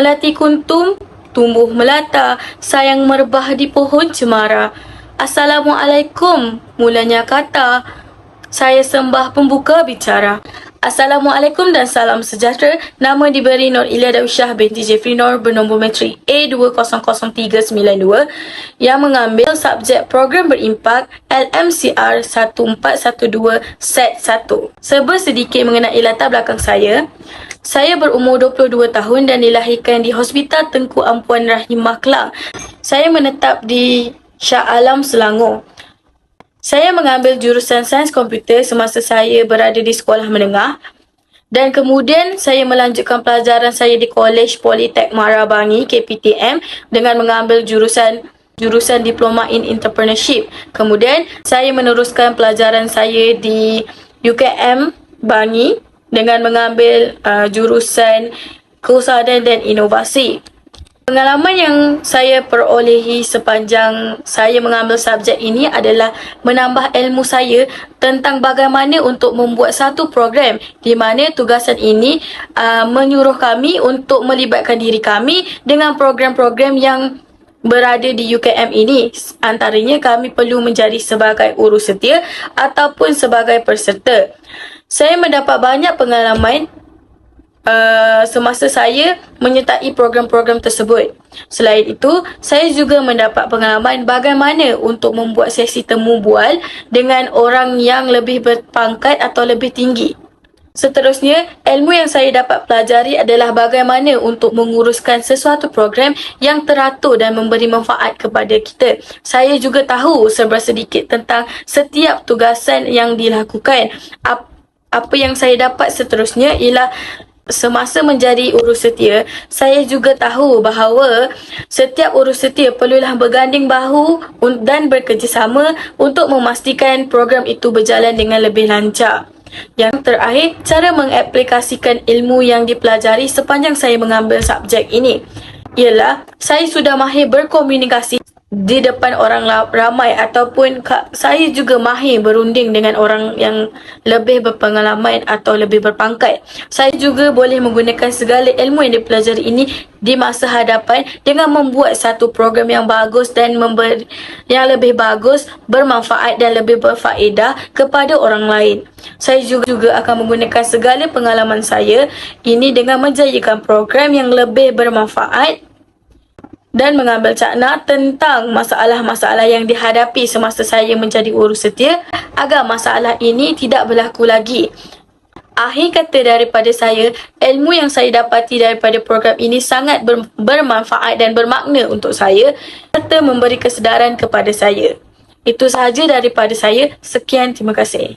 melati kuntum, tumbuh melata, sayang merebah di pohon cemara. Assalamualaikum, mulanya kata, saya sembah pembuka bicara. Assalamualaikum dan salam sejahtera. Nama diberi Nur Ilia Darwisyah binti Jeffrey Nur bernombor matrik A200392 yang mengambil subjek program berimpak LMCR 1412 Set 1. Sedikit mengenai latar belakang saya. Saya berumur 22 tahun dan dilahirkan di Hospital Tengku Ampuan Rahimah Kelang. Saya menetap di Shah Alam, Selangor. Saya mengambil jurusan sains komputer semasa saya berada di sekolah menengah dan kemudian saya melanjutkan pelajaran saya di Kolej Politek Marabangi KPTM dengan mengambil jurusan Diploma in Entrepreneurship. Kemudian saya meneruskan pelajaran saya di UKM Bangi dengan mengambil jurusan Keusahawanan dan Inovasi. Pengalaman yang saya perolehi sepanjang saya mengambil subjek ini adalah menambah ilmu saya tentang bagaimana untuk membuat satu program di mana tugasan ini menyuruh kami untuk melibatkan diri kami dengan program-program yang berada di UKM ini. Antaranya kami perlu menjadi sebagai urus setia ataupun sebagai peserta. Saya mendapat banyak pengalaman semasa saya menyertai program-program tersebut. Selain itu, saya juga mendapat pengalaman bagaimana untuk membuat sesi temu bual dengan orang yang lebih berpangkat atau lebih tinggi. Seterusnya, ilmu yang saya dapat pelajari adalah bagaimana untuk menguruskan sesuatu program yang teratur dan memberi manfaat kepada kita. Saya juga tahu serba sedikit tentang setiap tugasan yang dilakukan. Apa yang saya dapat seterusnya ialah semasa menjadi urus setia, saya juga tahu bahawa setiap urus setia perlulah berganding bahu dan bekerjasama untuk memastikan program itu berjalan dengan lebih lancar. Yang terakhir, cara mengaplikasikan ilmu yang dipelajari sepanjang saya mengambil subjek ini ialah saya sudah mahir berkomunikasi di depan orang ramai ataupun saya juga mahir berunding dengan orang yang lebih berpengalaman atau lebih berpangkat. Saya juga boleh menggunakan segala ilmu yang dipelajari ini di masa hadapan dengan membuat satu program yang bagus dan yang lebih bagus, bermanfaat dan lebih berfaedah kepada orang lain. Saya juga akan menggunakan segala pengalaman saya ini dengan menjayakan program yang lebih bermanfaat dan mengambil cakna tentang masalah-masalah yang dihadapi semasa saya menjadi urus setia agar masalah ini tidak berlaku lagi. Akhir kata daripada saya, ilmu yang saya dapati daripada program ini sangat bermanfaat dan bermakna untuk saya serta memberi kesedaran kepada saya. Itu sahaja daripada saya. Sekian, terima kasih.